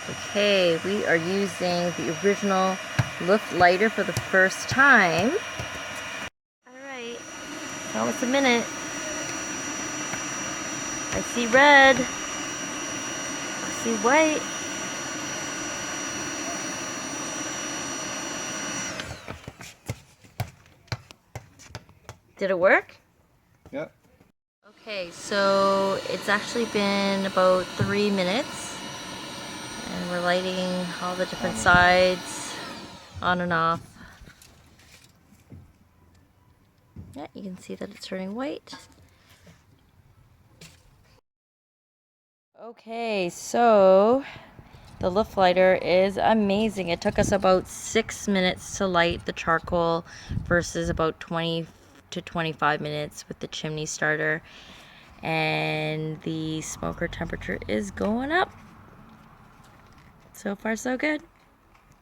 Okay, we are using the original Looflighter for the first time. Alright, almost a minute. I see red. I see white. Did it work? Yep. Okay, so it's actually been about 3 minutes. And we're lighting all the different sides on and off. Yeah, you can see that it's turning white. Okay, so the Looflighter is amazing. It took us about 6 minutes to light the charcoal versus about 20 to 25 minutes with the chimney starter. And the smoker temperature is going up. So far, so good.